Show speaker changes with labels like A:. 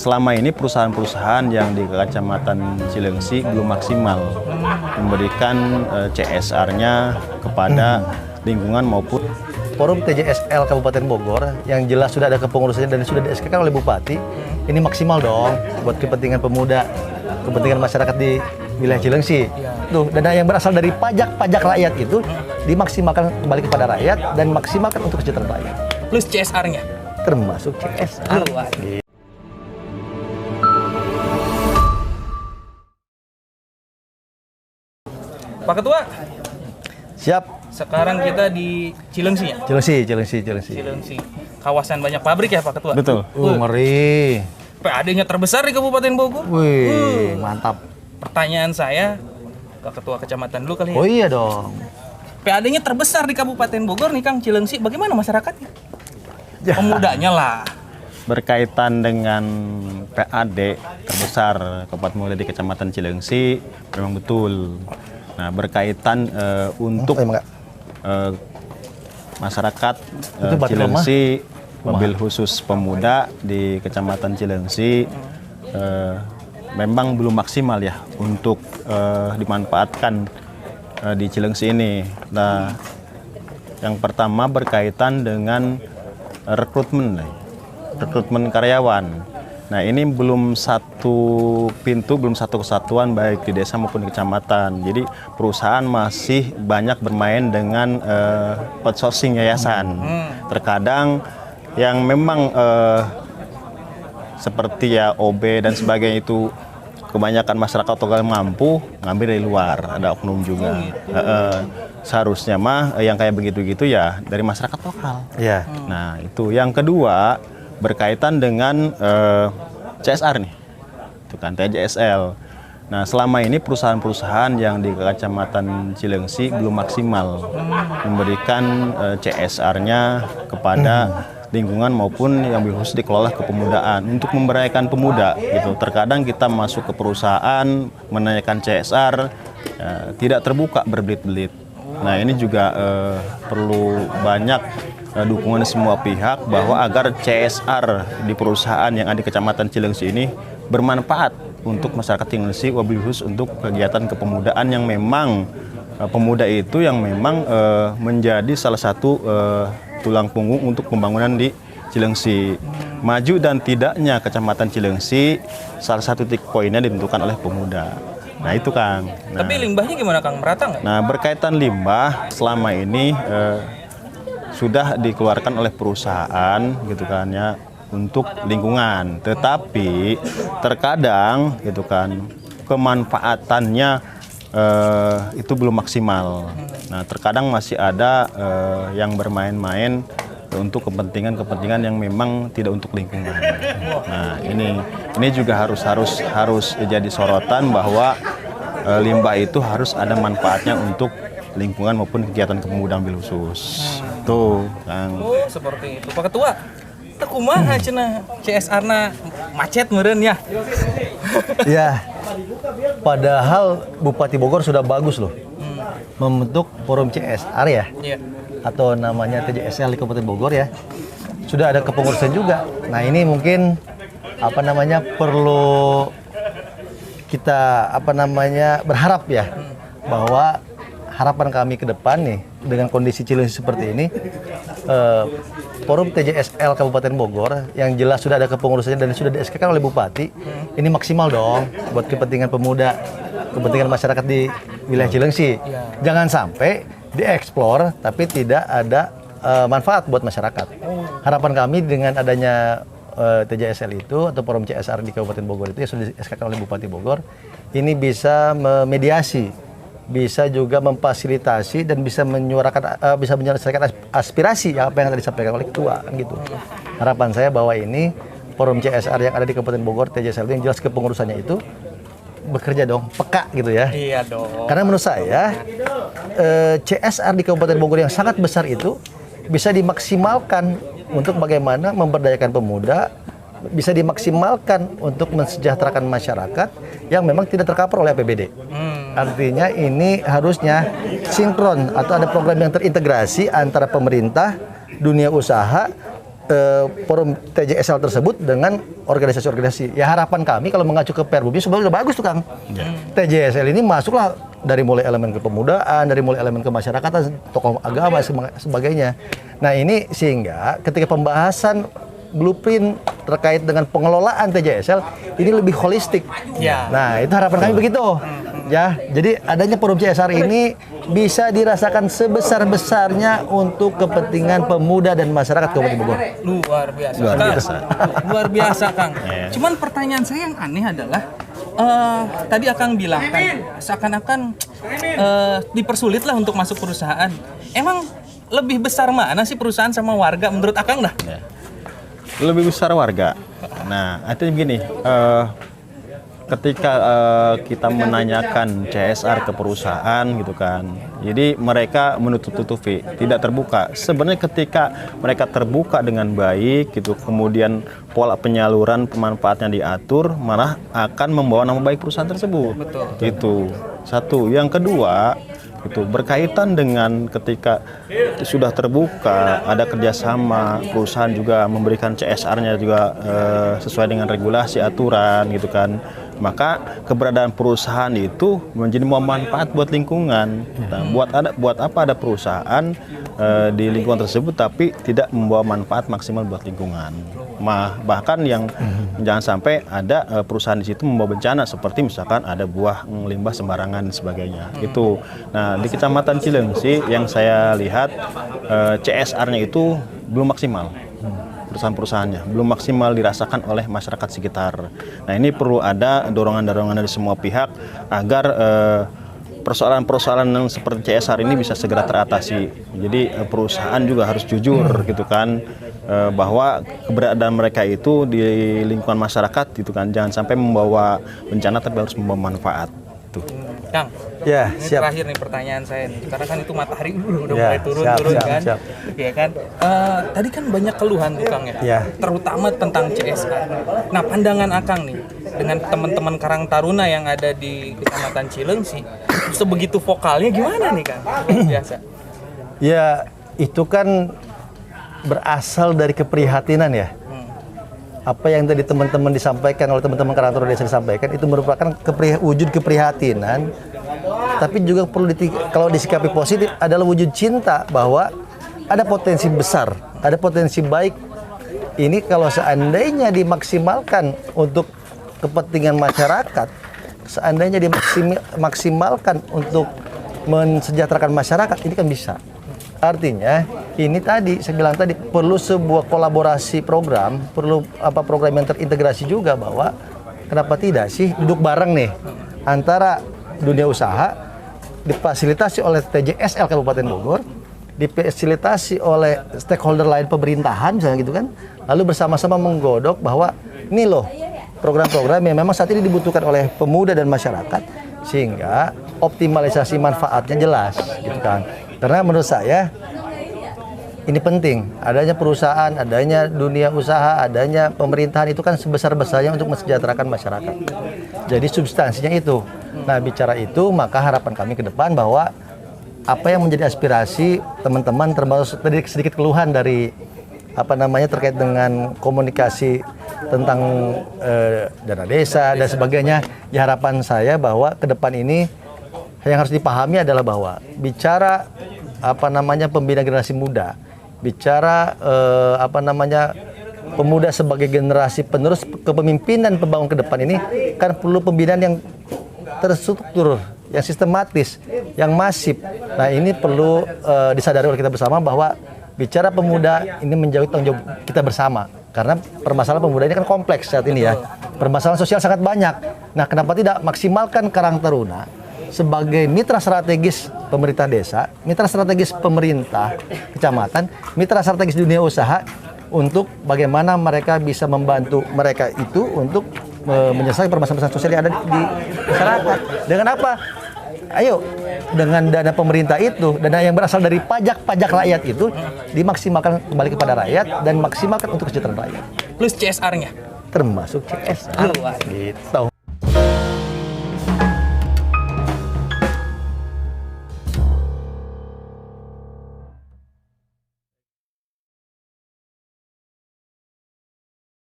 A: selama ini perusahaan-perusahaan yang di Kecamatan Cilengsi belum maksimal memberikan CSR-nya kepada lingkungan maupun
B: Forum TJSL Kabupaten Bogor yang jelas sudah ada kepengurusannya dan sudah di-SK oleh Bupati. Ini maksimal dong buat kepentingan pemuda, kepentingan masyarakat di wilayah Cilengsi. Tuh, dana yang berasal dari pajak rakyat itu dimaksimalkan kembali kepada rakyat dan maksimalkan untuk kesejahteraan rakyat.
C: Plus CSR-nya.
B: Termasuk CSR.
C: Pak Ketua,
B: Siap.
C: sekarang kita di Cilengsi ya?
B: Cilengsi.
C: Kawasan banyak pabrik ya Pak Ketua?
A: betul.
B: Ngeri.
C: PAD-nya terbesar di Kabupaten Bogor.
B: Wih, mantap.
C: Pertanyaan saya, Pak Ketua Kecamatan dulu kali ya.
B: Oh iya dong.
C: PAD-nya terbesar di Kabupaten Bogor nih Kang, Cilengsi. Bagaimana masyarakatnya? Pemudanya lah.
A: Berkaitan dengan PAD terbesar Kabupaten Muda di Kecamatan Cilengsi memang betul. Nah, berkaitan untuk masyarakat Cilengsi, mobil khusus pemuda di Kecamatan Cilengsi memang belum maksimal ya untuk dimanfaatkan di Cilengsi ini. Nah, yang pertama berkaitan dengan rekrutmen karyawan. Nah, ini belum satu pintu, belum satu kesatuan baik di desa maupun di kecamatan. Jadi perusahaan masih banyak bermain dengan outsourcing yayasan. Terkadang yang memang seperti ya OB dan sebagainya itu kebanyakan masyarakat lokal mampu ngambil dari luar, ada oknum juga. Seharusnya mah yang kayak begitu-gitu ya dari masyarakat lokal.
B: Iya.
A: Nah, itu yang kedua berkaitan dengan CSR nih, itu kan TJSL. Nah, selama ini perusahaan-perusahaan yang di Kecamatan Cilengsi belum maksimal memberikan CSR-nya kepada lingkungan maupun yang khusus dikelola kepemudaan untuk memberdayakan pemuda gitu. Terkadang kita masuk ke perusahaan menanyakan CSR tidak terbuka berbelit-belit. Nah, ini juga perlu banyak dukungan semua pihak bahwa agar CSR di perusahaan yang ada di Kecamatan Cilengsi ini bermanfaat untuk masyarakat Cilengsi, wabil khusus untuk kegiatan kepemudaan yang memang pemuda itu yang memang menjadi salah satu tulang punggung untuk pembangunan di Cilengsi. Maju dan tidaknya Kecamatan Cilengsi salah satu titik poinnya ditentukan oleh pemuda. Nah, itu Kang. Nah,
C: tapi limbahnya gimana Kang? Merata nggak?
A: Nah, berkaitan limbah selama ini sudah dikeluarkan oleh perusahaan gitu kan ya untuk lingkungan, tetapi terkadang gitu kan kemanfaatannya itu belum maksimal. Nah, terkadang masih ada yang bermain-main untuk kepentingan yang memang tidak untuk lingkungan. Nah, ini juga harus jadi sorotan bahwa limbah itu harus ada manfaatnya untuk lingkungan maupun kegiatan kepemudaan bil khusus. Tuh, Kang.
C: Oh, seperti itu. Pak Ketua, teu kumaha cenah CSR-na macet meureun ya?
B: Ya, padahal Bupati Bogor sudah bagus loh membentuk forum CSR ya, atau namanya TJSL di Kabupaten Bogor ya. Sudah ada kepengurusan juga. Nah, ini mungkin perlu kita berharap ya bahwa harapan kami ke depan nih dengan kondisi Cilengsi seperti ini, Forum TJSL Kabupaten Bogor yang jelas sudah ada kepengurusannya dan sudah di-SK oleh Bupati, ini maksimal dong buat kepentingan pemuda, kepentingan masyarakat di wilayah Cilengsi. Jangan sampai dieksplor tapi tidak ada manfaat buat masyarakat. Harapan kami dengan adanya TJSL itu atau Forum CSR di Kabupaten Bogor itu yang sudah di-SK oleh Bupati Bogor, ini bisa memediasi, bisa juga memfasilitasi dan bisa menyuarakan, bisa menyelesaikan aspirasi apa yang tadi disampaikan oleh ketua kan gitu. Harapan saya bahwa ini forum CSR yang ada di Kabupaten Bogor, TJSL yang jelas kepengurusannya itu bekerja dong, peka gitu ya.
C: Iya dong.
B: Karena menurut saya CSR di Kabupaten Bogor yang sangat besar itu bisa dimaksimalkan untuk bagaimana memberdayakan pemuda, bisa dimaksimalkan untuk mensejahterakan masyarakat yang memang tidak tercover oleh APBD. Artinya ini harusnya sinkron atau ada program yang terintegrasi antara pemerintah, dunia usaha, forum TJSL tersebut dengan organisasi-organisasi. Ya harapan kami kalau mengacu ke Perbumnya sebenarnya udah bagus tuh Kang. TJSL ini masuklah dari mulai elemen kepemudaan, dari mulai elemen kemasyarakatan, tokoh agama, sebagainya. Nah ini sehingga ketika pembahasan blueprint terkait dengan pengelolaan TJSL ini lebih holistik.
C: Ya.
B: Nah itu harapan kami begitu. Ya, jadi adanya forum CSR ini bisa dirasakan sebesar-besarnya untuk kepentingan pemuda dan masyarakat Kabupaten Bogor.
C: Luar biasa.
A: Luar
C: Kang.
A: biasa.
C: Luar biasa, Kang.
A: Yeah.
C: Cuman pertanyaan saya yang aneh adalah tadi Akang bilang kan seakan-akan dipersulit lah untuk masuk perusahaan. Emang lebih besar mana sih perusahaan sama warga menurut Akang dah?
A: Ya. Lebih besar warga. Nah, artinya begini, ketika kita menanyakan CSR ke perusahaan gitu kan, jadi mereka menutup-tutupi, tidak terbuka. Sebenarnya ketika mereka terbuka dengan baik gitu, kemudian pola penyaluran pemanfaatnya diatur, malah akan membawa nama baik perusahaan tersebut.
C: Betul.
A: Itu satu. Yang kedua, itu berkaitan dengan ketika sudah terbuka, ada kerjasama, perusahaan juga memberikan CSR-nya juga sesuai dengan regulasi aturan gitu kan, maka keberadaan perusahaan itu menjadi manfaat buat lingkungan. Nah, buat apa ada perusahaan di lingkungan tersebut tapi tidak membawa manfaat maksimal buat lingkungan. Bahkan yang jangan sampai ada perusahaan di situ membawa bencana seperti misalkan ada buah limbah sembarangan dan sebagainya. Itu. Nah, di Kecamatan Cilengsi yang saya lihat CSR-nya itu belum maksimal. Perusahaan-perusahaannya belum maksimal dirasakan oleh masyarakat sekitar. Nah, ini perlu ada dorongan-dorongan dari semua pihak agar persoalan-persoalan yang seperti CSR ini bisa segera teratasi. Jadi perusahaan juga harus jujur gitu kan, bahwa keberadaan mereka itu di lingkungan masyarakat gitu kan, jangan sampai membawa bencana tapi harus membawa manfaat. Tuh.
C: Kang,
B: Ya,
C: ini
B: siap.
C: terakhir nih pertanyaan saya nih, karena kan itu matahari udah
B: Ya,
C: mulai turun
B: siap,
C: kan,
B: siap.
C: ya kan. Tadi kan banyak keluhan tuh Kang ya,
B: Ya.
C: terutama tentang CSR. Nah, pandangan Akang nih dengan teman-teman Karang Taruna yang ada di Kecamatan Cilengsi, sebegitu vokalnya gimana nih Kang? Biasa.
B: Ya, itu kan berasal dari keprihatinan ya. Apa yang tadi teman-teman disampaikan oleh teman-teman Karang Taruna Desa disampaikan itu merupakan wujud keprihatinan, tapi juga perlu kalau disikapi positif adalah wujud cinta bahwa ada potensi besar, ada potensi baik. Ini kalau seandainya dimaksimalkan untuk kepentingan masyarakat, seandainya dimaksimalkan untuk mensejahterakan masyarakat, ini kan bisa. Artinya ini tadi saya bilang tadi perlu sebuah kolaborasi program, perlu program yang terintegrasi juga, bahwa kenapa tidak sih duduk bareng nih antara dunia usaha difasilitasi oleh TJSL Kabupaten Bogor, difasilitasi oleh stakeholder lain pemerintahan misalnya gitu kan, lalu bersama-sama menggodok bahwa ini loh program-program yang memang saat ini dibutuhkan oleh pemuda dan masyarakat, sehingga optimalisasi manfaatnya jelas gitu kan. Karena menurut saya ini penting, adanya perusahaan, adanya dunia usaha, adanya pemerintahan itu kan sebesar-besarnya untuk mensejahterakan masyarakat. Jadi substansinya itu. Nah, bicara itu maka harapan kami ke depan bahwa apa yang menjadi aspirasi teman-teman, termasuk tadi sedikit keluhan dari terkait dengan komunikasi tentang dana desa dan sebagainya. Ya, harapan saya bahwa ke depan ini yang harus dipahami adalah bahwa bicara pembina generasi muda, bicara pemuda sebagai generasi penerus kepemimpinan pembangun ke depan ini kan perlu pembinaan yang terstruktur, yang sistematis, yang masif. Nah, ini perlu disadari oleh kita bersama bahwa bicara pemuda ini menjadi tanggung jawab kita bersama. Karena permasalahan pemuda ini kan kompleks saat ini ya. Permasalahan sosial sangat banyak. Nah, kenapa tidak maksimalkan Karang Taruna sebagai mitra strategis pemerintah desa, mitra strategis pemerintah kecamatan, mitra strategis dunia usaha, untuk bagaimana mereka bisa membantu mereka itu untuk menyelesaikan permasalahan sosial yang ada di masyarakat. Dengan apa? Ayo, dengan dana pemerintah itu, dana yang berasal dari pajak rakyat itu dimaksimalkan kembali kepada rakyat dan maksimalkan untuk kesejahteraan rakyat.
C: Plus CSR-nya.
B: Termasuk CSR.
C: Luar.
B: Gitu.